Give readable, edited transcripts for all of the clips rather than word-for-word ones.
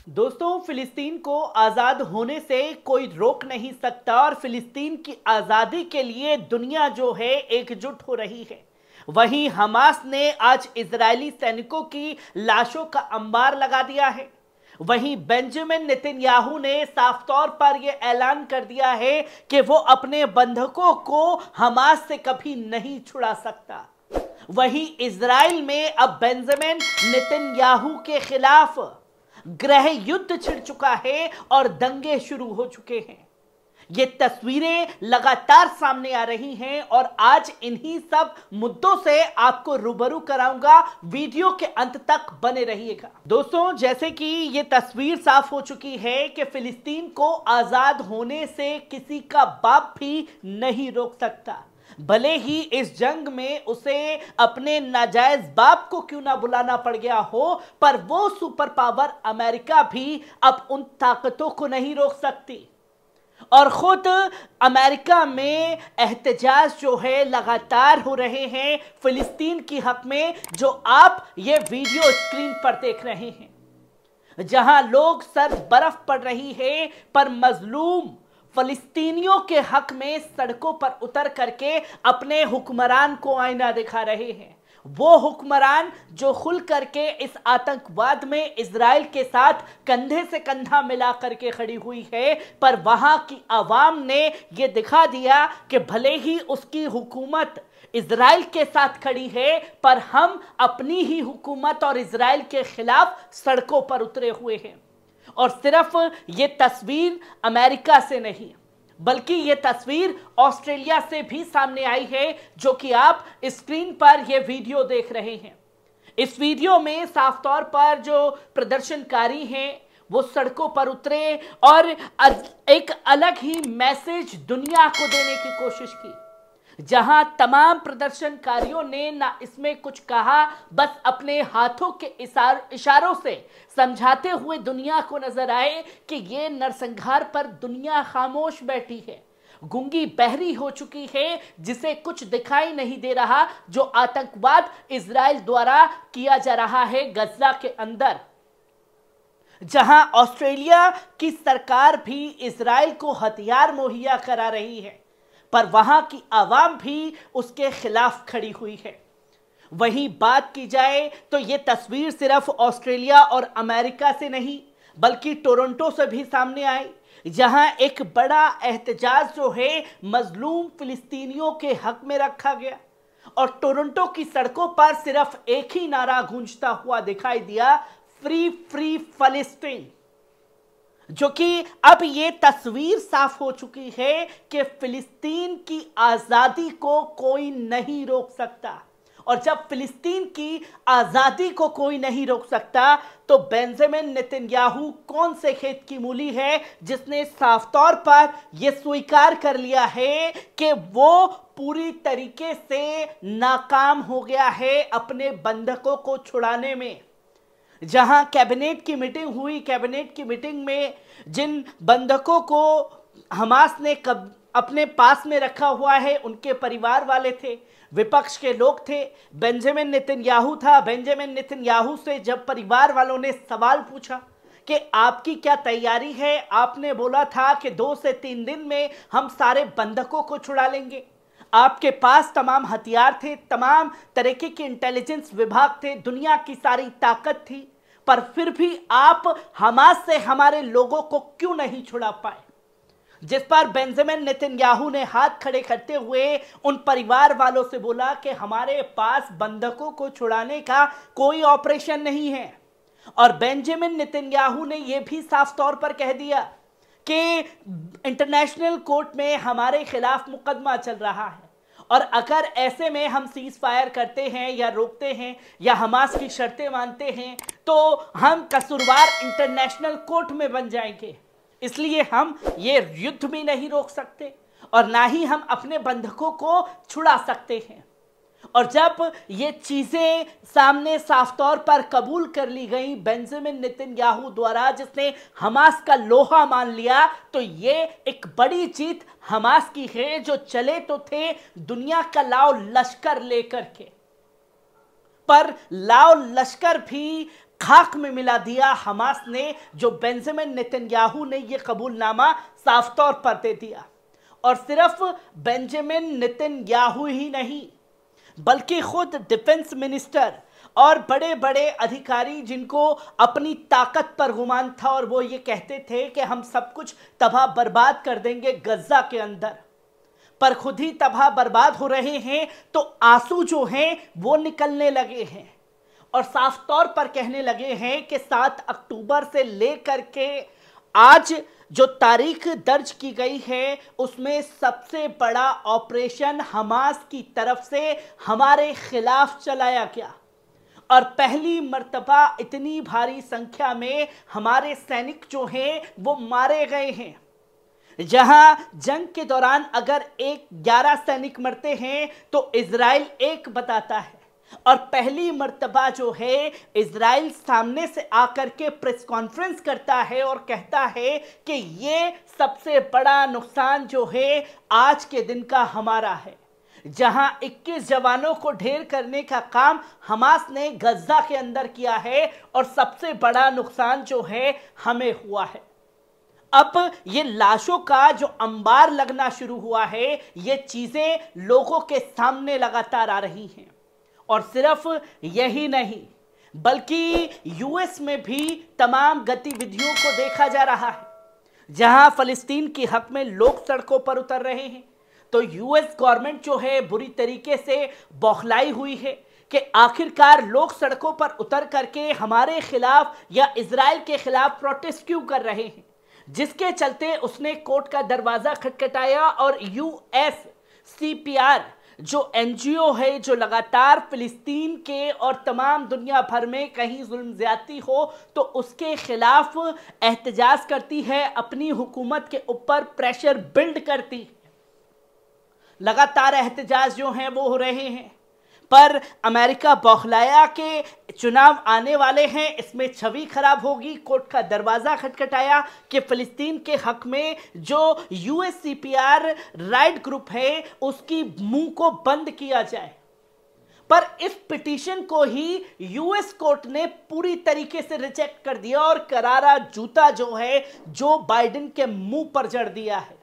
दोस्तों, फिलिस्तीन को आज़ाद होने से कोई रोक नहीं सकता और फिलिस्तीन की आज़ादी के लिए दुनिया जो है एकजुट हो रही है। वहीं हमास ने आज इजरायली सैनिकों की लाशों का अंबार लगा दिया है। वहीं बेंजामिन नेतन्याहू ने साफ तौर पर यह ऐलान कर दिया है कि वो अपने बंधकों को हमास से कभी नहीं छुड़ा सकता। वहीं इजराइल में अब बेंजामिन नेतन्याहू के खिलाफ गृह युद्ध छिड़ चुका है और दंगे शुरू हो चुके हैं। ये तस्वीरें लगातार सामने आ रही हैं और आज इन्हीं सब मुद्दों से आपको रूबरू कराऊंगा। वीडियो के अंत तक बने रहिएगा। दोस्तों, जैसे कि ये तस्वीर साफ हो चुकी है कि फिलिस्तीन को आजाद होने से किसी का बाप भी नहीं रोक सकता, भले ही इस जंग में उसे अपने नाजायज बाप को क्यों ना बुलाना पड़ गया हो, पर वो सुपर पावर अमेरिका भी अब उन ताकतों को नहीं रोक सकती। और खुद अमेरिका में एहतजाज जो है लगातार हो रहे हैं फिलिस्तीन की हक में, जो आप ये वीडियो स्क्रीन पर देख रहे हैं, जहां लोग सर बर्फ पड़ रही है पर मजलूम फलिस्तीनियों के हक में सड़कों पर उतर करके अपने हुक्मरान को आईना दिखा रहे हैं। वो हुक्मरान जो खुल करके इस आतंकवाद में इजराइल के साथ कंधे से कंधा मिला करके खड़ी हुई है, पर वहां की आवाम ने यह दिखा दिया कि भले ही उसकी हुकूमत इजराइल के साथ खड़ी है, पर हम अपनी ही हुकूमत और इजराइल के खिलाफ सड़कों पर उतरे हुए हैं। और सिर्फ ये तस्वीर अमेरिका से नहीं, बल्कि ये तस्वीर ऑस्ट्रेलिया से भी सामने आई है, जो कि आप स्क्रीन पर ये वीडियो देख रहे हैं। इस वीडियो में साफ तौर पर जो प्रदर्शनकारी हैं वो सड़कों पर उतरे और एक अलग ही मैसेज दुनिया को देने की कोशिश की, जहां तमाम प्रदर्शनकारियों ने ना इसमें कुछ कहा, बस अपने हाथों के इशारों से समझाते हुए दुनिया को नजर आए कि ये नरसंहार पर दुनिया खामोश बैठी है, गूंगी बहरी हो चुकी है, जिसे कुछ दिखाई नहीं दे रहा जो आतंकवाद इजराइल द्वारा किया जा रहा है गजा के अंदर। जहां ऑस्ट्रेलिया की सरकार भी इजराइल को हथियार मुहैया करा रही है, पर वहां की आवाम भी उसके खिलाफ खड़ी हुई है। वहीं बात की जाए तो यह तस्वीर सिर्फ ऑस्ट्रेलिया और अमेरिका से नहीं, बल्कि टोरंटो से भी सामने आई, जहां एक बड़ा एहतजाज जो है मजलूम फिलिस्तीनियों के हक में रखा गया। और टोरंटो की सड़कों पर सिर्फ एक ही नारा गूंजता हुआ दिखाई दिया, फ्री फ्री फलस्तीन। जो कि अब ये तस्वीर साफ हो चुकी है कि फिलिस्तीन की आजादी को कोई नहीं रोक सकता। और जब फिलिस्तीन की आजादी को कोई नहीं रोक सकता, तो बेंजामिन नेतन्याहू कौन से खेत की मूली है जिसने साफ तौर पर यह स्वीकार कर लिया है कि वो पूरी तरीके से नाकाम हो गया है अपने बंधकों को छुड़ाने में। जहां कैबिनेट की मीटिंग हुई, कैबिनेट की मीटिंग में जिन बंधकों को हमास ने अपने पास में रखा हुआ है, उनके परिवार वाले थे, विपक्ष के लोग थे, बेंजामिन नेतन्याहू था। बेंजामिन नेतन्याहू से जब परिवार वालों ने सवाल पूछा कि आपकी क्या तैयारी है, आपने बोला था कि 2 से 3 दिन में हम सारे बंधकों को छुड़ा लेंगे। आपके पास तमाम हथियार थे, तमाम तरीके के इंटेलिजेंस विभाग थे, दुनिया की सारी ताकत थी, पर फिर भी आप हमास से हमारे लोगों को क्यों नहीं छुड़ा पाए। जिस पर बेंजामिन नेतन्याहू ने हाथ खड़े करते हुए उन परिवार वालों से बोला कि हमारे पास बंधकों को छुड़ाने का कोई ऑपरेशन नहीं है। और बेंजामिन नेतन्याहू ने यह भी साफ तौर पर कह दिया कि इंटरनेशनल कोर्ट में हमारे खिलाफ मुकदमा चल रहा है, और अगर ऐसे में हम सीज फायर करते हैं या रोकते हैं या हमास की शर्तें मानते हैं, तो हम कसूरवार इंटरनेशनल कोर्ट में बन जाएंगे। इसलिए हम ये युद्ध भी नहीं रोक सकते और ना ही हम अपने बंधकों को छुड़ा सकते हैं। और जब ये चीजें सामने साफ तौर पर कबूल कर ली गई बेंजामिन नेतन्याहू द्वारा, जिसने हमास का लोहा मान लिया, तो ये एक बड़ी जीत हमास की है, जो चले तो थे दुनिया का लाओ लश्कर लेकर के, पर लाओ लश्कर भी खाक में मिला दिया हमास ने, जो बेंजामिन नेतन्याहू ने यह कबूलनामा साफ तौर पर दे दिया। और सिर्फ बेंजामिन नेतन्याहू ही नहीं, बल्कि खुद डिफेंस मिनिस्टर और बड़े बड़े अधिकारी जिनको अपनी ताकत पर गुमान था और वो ये कहते थे कि हम सब कुछ तबाह बर्बाद कर देंगे गजा के अंदर, पर खुद ही तबाह बर्बाद हो रहे हैं, तो आंसू जो हैं वो निकलने लगे हैं और साफ तौर पर कहने लगे हैं कि 7 अक्टूबर से लेकर के आज जो तारीख दर्ज की गई है उसमें सबसे बड़ा ऑपरेशन हमास की तरफ से हमारे खिलाफ चलाया गया और पहली मर्तबा इतनी भारी संख्या में हमारे सैनिक जो हैं वो मारे गए हैं। जहां जंग के दौरान अगर 11 सैनिक मरते हैं तो इजराइल 1 बताता है और पहली मर्तबा जो है इजराइल सामने से आकर के प्रेस कॉन्फ्रेंस करता है और कहता है कि ये सबसे बड़ा नुकसान जो है आज के दिन का हमारा है। जहां 21 जवानों को ढेर करने का काम हमास ने गजा के अंदर किया है और सबसे बड़ा नुकसान जो है हमें हुआ है। अब ये लाशों का जो अंबार लगना शुरू हुआ है, ये चीजें लोगों के सामने लगातार आ रही हैं। और सिर्फ यही नहीं, बल्कि यूएस में भी तमाम गतिविधियों को देखा जा रहा है। जहां फलस्तीन के हक में लोग सड़कों पर उतर रहे हैं, तो यूएस गवर्नमेंट जो है बुरी तरीके से बौखलाई हुई है कि आखिरकार लोग सड़कों पर उतर करके हमारे खिलाफ या इजराइल के खिलाफ प्रोटेस्ट क्यों कर रहे हैं, जिसके चलते उसने कोर्ट का दरवाजा खटखटाया और यूएससीपीआर जो एनजीओ है जो लगातार फिलिस्तीन के और तमाम दुनिया भर में कहीं जुल्म ज्यादती हो तो उसके खिलाफ एहतजाज करती है, अपनी हुकूमत के ऊपर प्रेशर बिल्ड करती है। लगातार एहतजाज जो हैं वो हो रहे हैं, पर अमेरिका बौखलाया के चुनाव आने वाले हैं, इसमें छवि खराब होगी। कोर्ट का दरवाजा खटखटाया कि फिलिस्तीन के हक में जो यूएससीपीआर राइट ग्रुप है उसकी मुंह को बंद किया जाए, पर इस पिटीशन को ही यूएस कोर्ट ने पूरी तरीके से रिजेक्ट कर दिया और करारा जूता जो है जो बाइडेन के मुंह पर जड़ दिया है।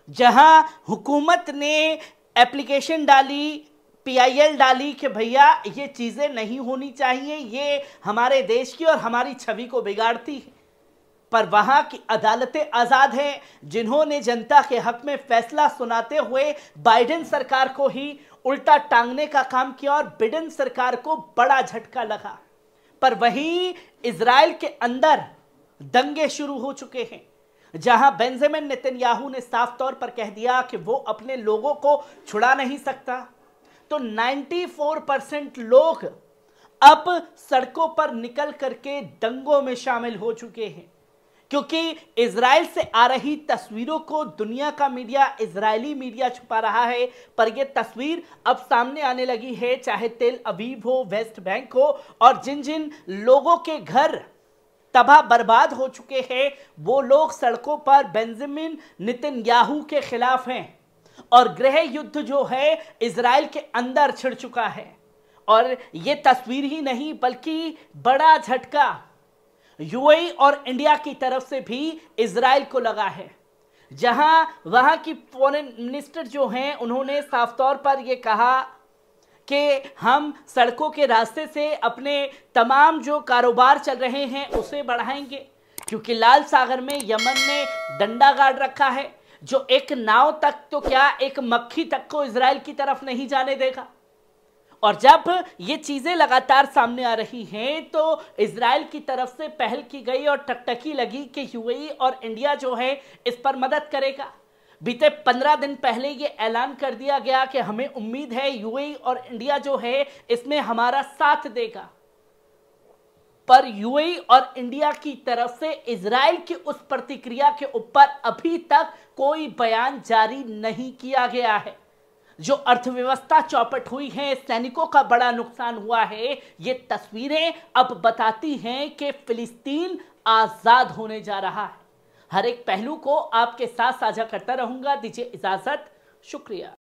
जहां हुकूमत ने एप्लीकेशन डाली, पीआईएल डाली कि भैया ये चीजें नहीं होनी चाहिए, ये हमारे देश की और हमारी छवि को बिगाड़ती है, पर वहां की अदालतें आजाद हैं जिन्होंने जनता के हक में फैसला सुनाते हुए बाइडेन सरकार को ही उल्टा टांगने का काम किया और बिडेन सरकार को बड़ा झटका लगा। पर वहीं इजराइल के अंदर दंगे शुरू हो चुके हैं, जहां बेंजामिन नेतन्याहू ने साफ तौर पर कह दिया कि वो अपने लोगों को छुड़ा नहीं सकता, तो 94% लोग अब सड़कों पर निकल करके दंगों में शामिल हो चुके हैं, क्योंकि इजराइल से आ रही तस्वीरों को दुनिया का मीडिया, इजरायली मीडिया छुपा रहा है, पर यह तस्वीर अब सामने आने लगी है, चाहे तेल अवीव हो, वेस्ट बैंक हो, और जिन जिन लोगों के घर तबाह बर्बाद हो चुके हैं वो लोग सड़कों पर बेंजामिन नेतन्याहू के खिलाफ हैं और गृह युद्ध जो है इजराइल के अंदर छिड़ चुका है। और ये तस्वीर ही नहीं बल्कि बड़ा झटका यूएई और इंडिया की तरफ से भी इजराइल को लगा है, जहां वहां की फॉरेन मिनिस्टर जो हैं उन्होंने साफ तौर पर यह कहा कि हम सड़कों के रास्ते से अपने तमाम जो कारोबार चल रहे हैं उसे बढ़ाएंगे, क्योंकि लाल सागर में यमन ने डंडा गाड़ रखा है जो एक नाव तक तो क्या एक मक्खी तक को इजराइल की तरफ नहीं जाने देगा। और जब ये चीजें लगातार सामने आ रही हैं तो इजराइल की तरफ से पहल की गई और टकटकी लगी कि यूएई और इंडिया जो है इस पर मदद करेगा। बीते 15 दिन पहले ये ऐलान कर दिया गया कि हमें उम्मीद है यूएई और इंडिया जो है इसमें हमारा साथ देगा, पर यूएई और इंडिया की तरफ से इजराइल की उस प्रतिक्रिया के ऊपर अभी तक कोई बयान जारी नहीं किया गया है। जो अर्थव्यवस्था चौपट हुई है, सैनिकों का बड़ा नुकसान हुआ है, ये तस्वीरें अब बताती हैं कि फिलिस्तीन आजाद होने जा रहा है। हर एक पहलू को आपके साथ साझा करता रहूंगा। दीजिए इजाजत, शुक्रिया।